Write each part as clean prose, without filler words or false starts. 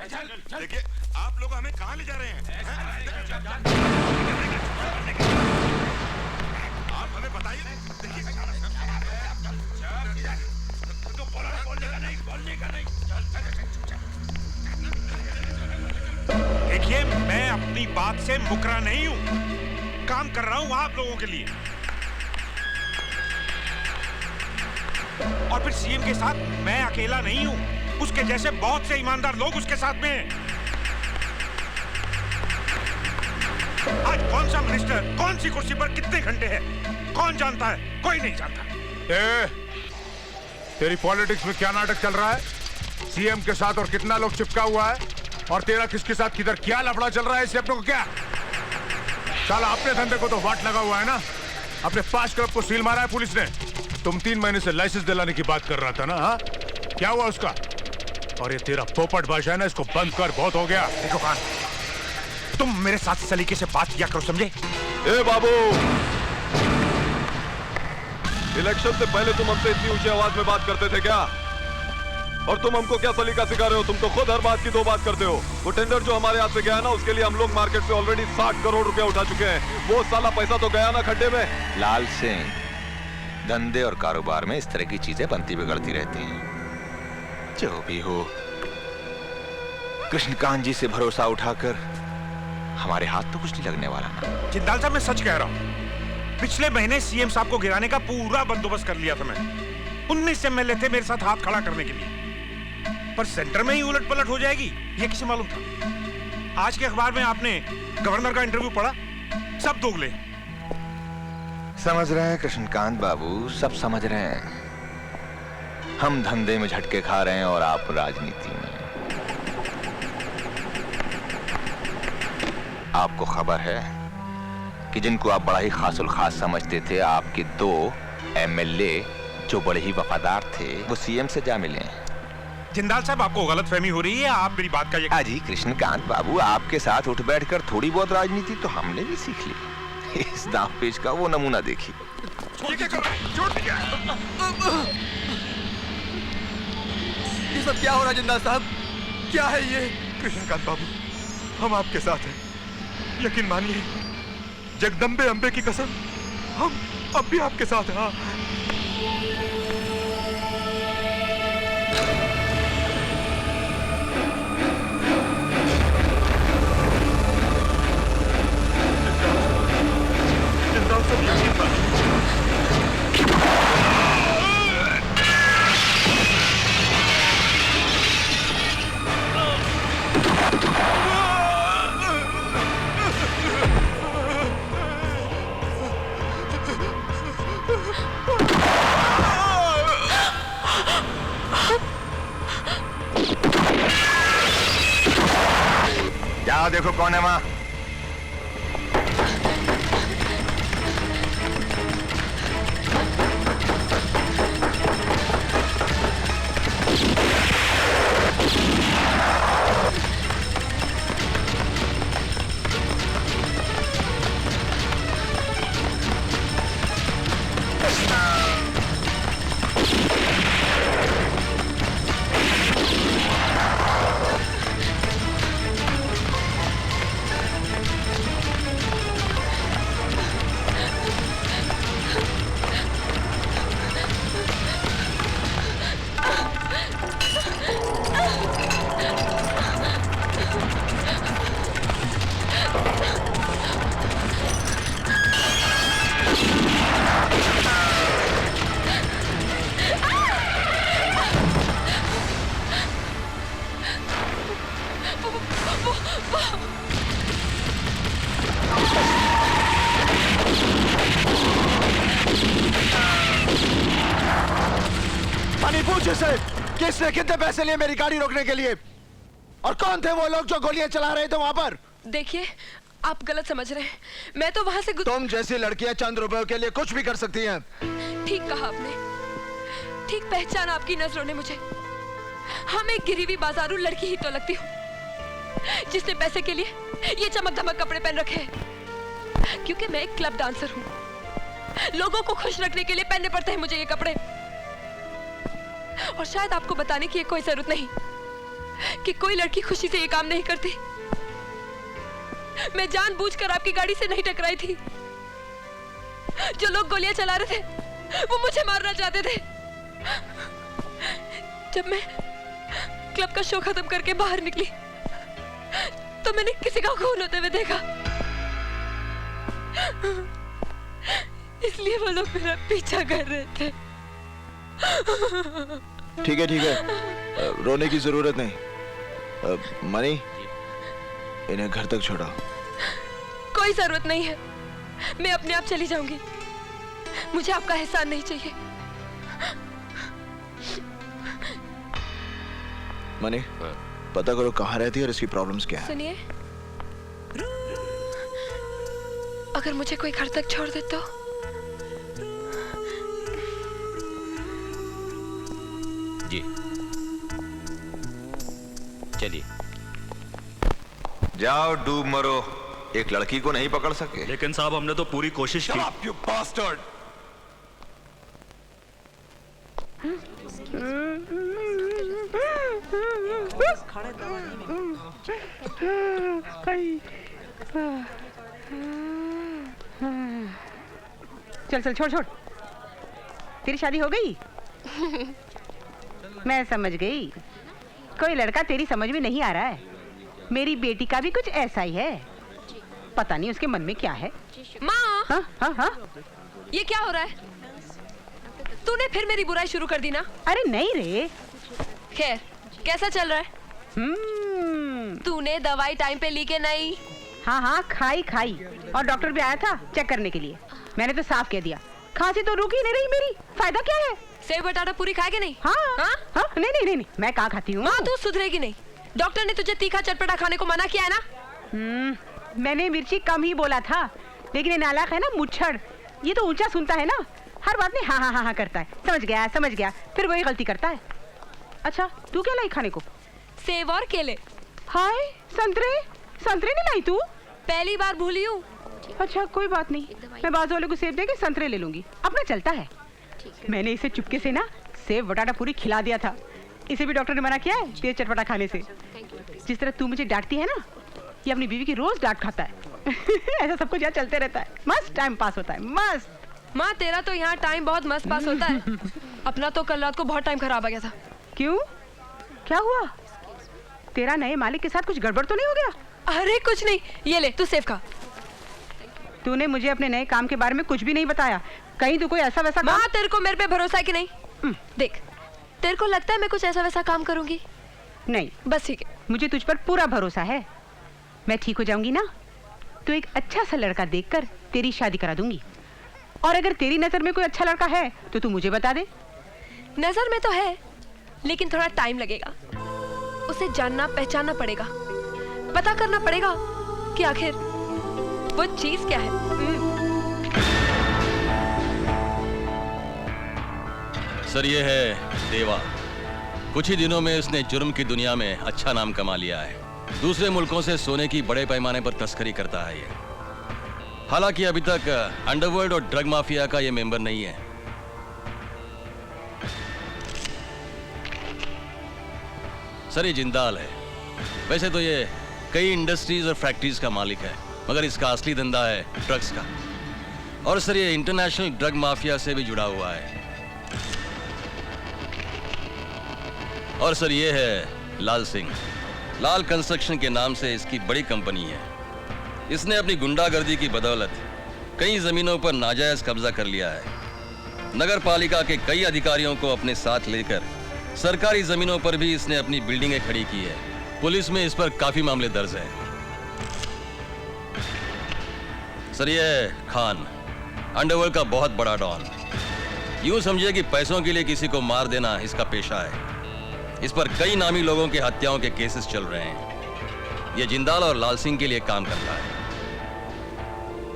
देखिए आप लोग हमें कहाँ ले जा रहे हैं? आप हमें बताइए। देखिए मैं अपनी बात से मुकरा नहीं हूं, काम कर रहा हूं आप लोगों के लिए। और फिर सीएम के साथ मैं अकेला नहीं हूं, उसके जैसे बहुत से ईमानदार लोग उसके साथ में हैं। आज कौन सा मिनिस्टर कौन सी कुर्सी पर कितने घंटे है कौन जानता है? कोई नहीं जानता। तेरी पॉलिटिक्स में क्या नाटक चल रहा है? सीएम के साथ और कितना लोग चिपका हुआ है, और तेरा किसके साथ किधर क्या लफड़ा चल रहा है, इससे अपने को क्या? साला अपने धंधे को तो वाट लगा हुआ है ना। अपने 5 क्लब को सील मारा है पुलिस ने। तुम 3 महीने से लाइसेंस दिलाने की बात कर रहा था ना, हाँ? क्या हुआ उसका? और ये तेरा पोपट भाषा है ना, इसको बंद कर, बहुत हो गया। देखो खान, तुम मेरे साथ सलीके से बात किया करो, समझे? ए बाबू, इलेक्शन से पहले तुम हमसे इतनी ऊंची आवाज में बात करते थे क्या? और तुम हमको क्या सलीका सिखा रहे हो? तुम तो खुद हर बात की 2 बात करते हो। वो टेंडर जो हमारे हाथ से गया है ना, उसके लिए हम लोग मार्केट से ऑलरेडी 60 करोड़ रुपया उठा चुके हैं। वो साला पैसा तो गया ना खड्डे में। लाल सिंह, धंधे और कारोबार में इस तरह की चीजें बनती बिगड़ती रहती हैं। जो भी हो, कृष्णकांत जी से भरोसा उठाकर हमारे हाथ तो कुछ नहीं लगने वाला ना। जिंदाल साहब मैं सच कह रहा हूं, पिछले महीने सीएम साहब को गिराने का पूरा बंदोबस्त कर लिया था मैं। 19 एमएलए थे मेरे साथ हाथ खड़ा करने के लिए, पर सेंटर में ही उलट पलट हो जाएगी ये किसे मालूम था? आज के अखबार में आपने गवर्नर का इंटरव्यू पढ़ा, सब दोगले। समझ रहे हैं कृष्णकांत बाबू, सब समझ रहे हैं। हम धंधे में झटके खा रहे हैं और आप राजनीति में। आपको खबर है कि जिनको आप बड़ा ही खासुल खास समझते थे, आपके 2 एमएलए जो बड़े ही वफादार थे, वो सीएम से जा मिले हैं। जिंदाल साहब आपको गलतफहमी हो रही है, आप मेरी बात का ये। जी कृष्णकांत बाबू, आपके साथ उठ बैठकर थोड़ी बहुत राजनीति तो हमने भी सीख ली। इस दांव पेच का वो नमूना देखिए। ये सब क्या हो रहा है जिंदाल साहब? क्या है ये? कृष्णकांत बाबू, हम आपके साथ हैं, यकीन मानिए। जगदम्बे अंबे की कसम, हम अब भी आपके साथ हैं। हाँ। जाओ देखो कौन है वहां। किसने कितने पैसे लिए मेरी गाड़ी रोकने के लिए? और कौन थे वो लोग जो गोलियां चला रहे थे वहां पर? देखिए, आप गलत समझ रहे हैं। मैं तो वहां से तुम जैसी लड़कियां चंद रुपयों के लिए कुछ भी कर सकती हैं। ठीक कहा आपने, ठीक पहचान आपकी नजरों ने मुझे। हाँ, मैं गिरी हुई बाजारू लड़की ही तो लगती हूँ जिसने पैसे के लिए ये चमक धमक कपड़े पहन रखे हैं, क्योंकि मैं एक क्लब डांसर हूँ। लोगों को खुश रखने के लिए पहनने पड़ते हैं मुझे ये कपड़े। और शायद आपको बताने की कोई जरूरत नहीं, कि कोई लड़की खुशी से ये काम नहीं करती। मैं जानबूझकर आपकी गाड़ी से नहीं टकराई थी। जो लोग गोलियां चला रहे थे वो मुझे मारना चाहते थे। जब मैं क्लब का शो खत्म करके बाहर निकली तो मैंने किसी का खून होते हुए देखा, इसलिए वो लोग मेरा पीछा कर रहे थे। ठीक है, रोने की जरूरत नहीं। मनी, इन्हें घर तक छोड़ो। कोई जरूरत नहीं है, मैं अपने आप चली जाऊंगी। मुझे आपका एहसान नहीं चाहिए। मनी, पता करो कहाँ रहती है और इसकी प्रॉब्लम्स क्या है। सुनिए, अगर मुझे कोई घर तक छोड़ दे तो जी चलिए। जाओ डूब मरो, एक लड़की को नहीं पकड़ सके। लेकिन साहब हमने तो पूरी कोशिश की। Shut up, you bastard! चल चल छोड़ छोड़, तेरी शादी हो गई? मैं समझ गई, कोई लड़का तेरी समझ में नहीं आ रहा है। मेरी बेटी का भी कुछ ऐसा ही है, पता नहीं उसके मन में क्या है। माँ, हाँ हाँ हाँ, ये क्या हो रहा है? तूने फिर मेरी बुराई शुरू कर दी ना? अरे नहीं रे। खैर, कैसा चल रहा है? तूने दवाई टाइम पे ली के नहीं? हाँ हाँ, खाई खाई, और डॉक्टर भी आया था चेक करने के लिए। मैंने तो साफ कह दिया, खांसी तो रुक ही नहीं रही मेरी, फायदा क्या है? सेव बटाटा पूरी खाए के नहीं? हाँ हाँ? हाँ, नहीं नहीं नहीं, नहीं। मैं कहाँ खाती हूँ? माँ, तू सुधरेगी नहीं। डॉक्टर ने तुझे तीखा चटपटा खाने को मना किया है ना? मैंने मिर्ची कम ही बोला था, लेकिन ये नालायक है ना मुच्छड़, ये तो ऊंचा सुनता है ना, हर बात में हाँ हाँ हाँ हाँ करता है। समझ गया, फिर वही गलती करता है। अच्छा, तू क्या लाई खाने को? सेव और केले। हाय, संतरे नहीं लाई तू? पहली बार भूली हूँ। अच्छा कोई बात नहीं, मैं बाजू वाले को सेब देके संतरे ले लूंगी, अपना चलता है। मैंने इसे चुपके से ना सेब बटाटा पूरी खिला दिया था, इसे भी डॉक्टर ने मना किया है तेज चटपटा खाने से। जिस तरह तू मुझे डांटती है ना, ये अपनी बीवी की रोज डांट खाता है। ऐसा सब कुछ यहाँ चलते रहता है, मस्त टाइम पास होता है, मस्त। माँ, तेरा तो यहाँ टाइम बहुत मस्त पास होता है। अपना तो कल रात को बहुत टाइम खराब आ गया था। क्यों, क्या हुआ? तेरा नए मालिक के साथ कुछ गड़बड़ तो नहीं हो गया? अरे कुछ नहीं, ये ले तू सेव खा। तूने मुझे अपने नए काम के बारे में कुछ भी नहीं बताया, कहीं तू कोई ऐसा वैसा माँ, तेरे को मेरे पे भरोसा है कि नहीं? देख, तेरे को लगता है मैं कुछ ऐसा वैसा काम करूंगी? नहीं, बस ठीक है। मुझे तुझ पर पूरा भरोसा है। मैं ठीक हो जाऊंगी ना, तो एक अच्छा सा लड़का देखकर तेरी शादी करा दूंगी, और अगर तेरी नजर में कोई अच्छा लड़का है तो तू मुझे बता दे। नजर में तो है, लेकिन थोड़ा टाइम लगेगा। उसे जानना पहचानना पड़ेगा, पता करना पड़ेगा कि आखिर वो चीज क्या है। सर, ये है देवा। कुछ ही दिनों में इसने जुर्म की दुनिया में अच्छा नाम कमा लिया है। दूसरे मुल्कों से सोने की बड़े पैमाने पर तस्करी करता है ये। हालांकि अभी तक अंडरवर्ल्ड और ड्रग माफिया का ये मेंबर नहीं है। सर, ये जिंदाल है। वैसे तो ये कई इंडस्ट्रीज और फैक्ट्रीज का मालिक है, मगर इसका असली धंधा है ड्रग्स का। और सर, ये इंटरनेशनल ड्रग माफिया से भी जुड़ा हुआ है। और सर, ये है लाल सिंह। लाल कंस्ट्रक्शन के नाम से इसकी बड़ी कंपनी है। इसने अपनी गुंडागर्दी की बदौलत कई जमीनों पर नाजायज कब्जा कर लिया है। नगर पालिका के कई अधिकारियों को अपने साथ लेकर सरकारी जमीनों पर भी इसने अपनी बिल्डिंगें खड़ी की है। पुलिस में इस पर काफी मामले दर्ज हैं। सर, ये है खान, अंडरवर्ल्ड का बहुत बड़ा डॉन। यूं समझिए कि पैसों के लिए किसी को मार देना इसका पेशा है। इस पर कई नामी लोगों के हत्याओं के केसेस चल रहे हैं। ये जिंदाल और लाल सिंह के लिए काम करता है।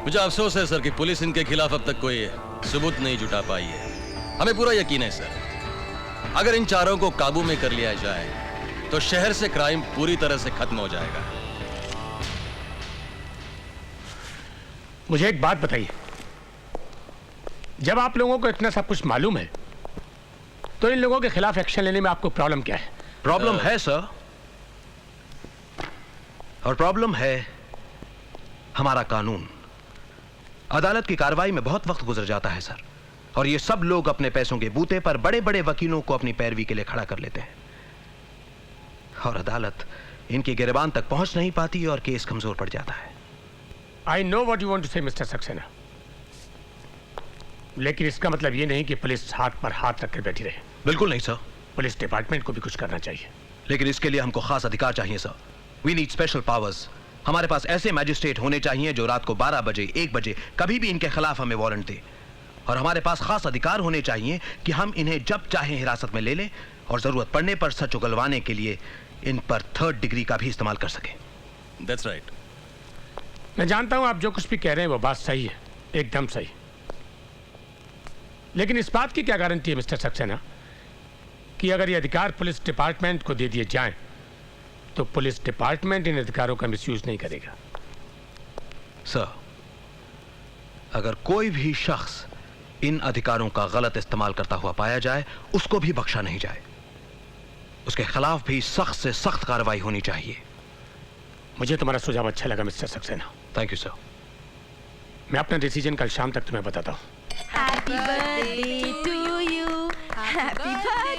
मुझे अफसोस है सर कि पुलिस इनके खिलाफ अब तक कोई सबूत नहीं जुटा पाई है। हमें पूरा यकीन है सर, अगर इन चारों को काबू में कर लिया जाए तो शहर से क्राइम पूरी तरह से खत्म हो जाएगा। मुझे एक बात बताइए, जब आप लोगों को इतना सब कुछ मालूम है तो इन लोगों के खिलाफ एक्शन लेने में आपको प्रॉब्लम क्या है? प्रॉब्लम है सर, और प्रॉब्लम है हमारा कानून। अदालत की कार्रवाई में बहुत वक्त गुजर जाता है सर, और ये सब लोग अपने पैसों के बूते पर बड़े बड़े वकीलों को अपनी पैरवी के लिए खड़ा कर लेते हैं, और अदालत इनकी गिरबान तक पहुंच नहीं पाती और केस कमजोर पड़ जाता है। I know what you want to say mister Saxena, लेकिन इसका मतलब ये नहीं कि पुलिस हाथ पर हाथ रखकर बैठी रहे। बिल्कुल नहीं सर। पुलिस डिपार्टमेंट को भी कुछ करना चाहिए। लेकिन इसके लिए हमको खास अधिकार चाहिए sir. We need special powers. हमारे पास ऐसे मैजिस्ट्रेट होने चाहिए जो रात को 12 बजे 1 बजे कभी भी इनके खिलाफ हमें वारंट दे, और हमारे पास खास अधिकार होने चाहिए कि हम इन्हें जब चाहे हिरासत में ले लें और जरूरत पड़ने पर सच उगलवाने के लिए इन पर 3rd डिग्री का भी इस्तेमाल कर सकें। That's right. मैं जानता हूं आप जो कुछ भी कह रहे हैं वो बात सही है, एकदम सही, लेकिन इस बात की क्या गारंटी है मिस्टर सक्सेना कि अगर ये अधिकार पुलिस डिपार्टमेंट को दे दिए जाएं तो पुलिस डिपार्टमेंट इन अधिकारों का मिसयूज नहीं करेगा? सर, अगर कोई भी शख्स इन अधिकारों का गलत इस्तेमाल करता हुआ पाया जाए उसको भी बख्शा नहीं जाए। उसके खिलाफ भी सख्त से सख्त कार्रवाई होनी चाहिए। मुझे तुम्हारा सुझाव अच्छा लगा mister Saxena. Thank you sir. मैं अपना डिसीजन कल शाम तक तुम्हें बताता हूँ। Happy birthday to you. Happy birthday.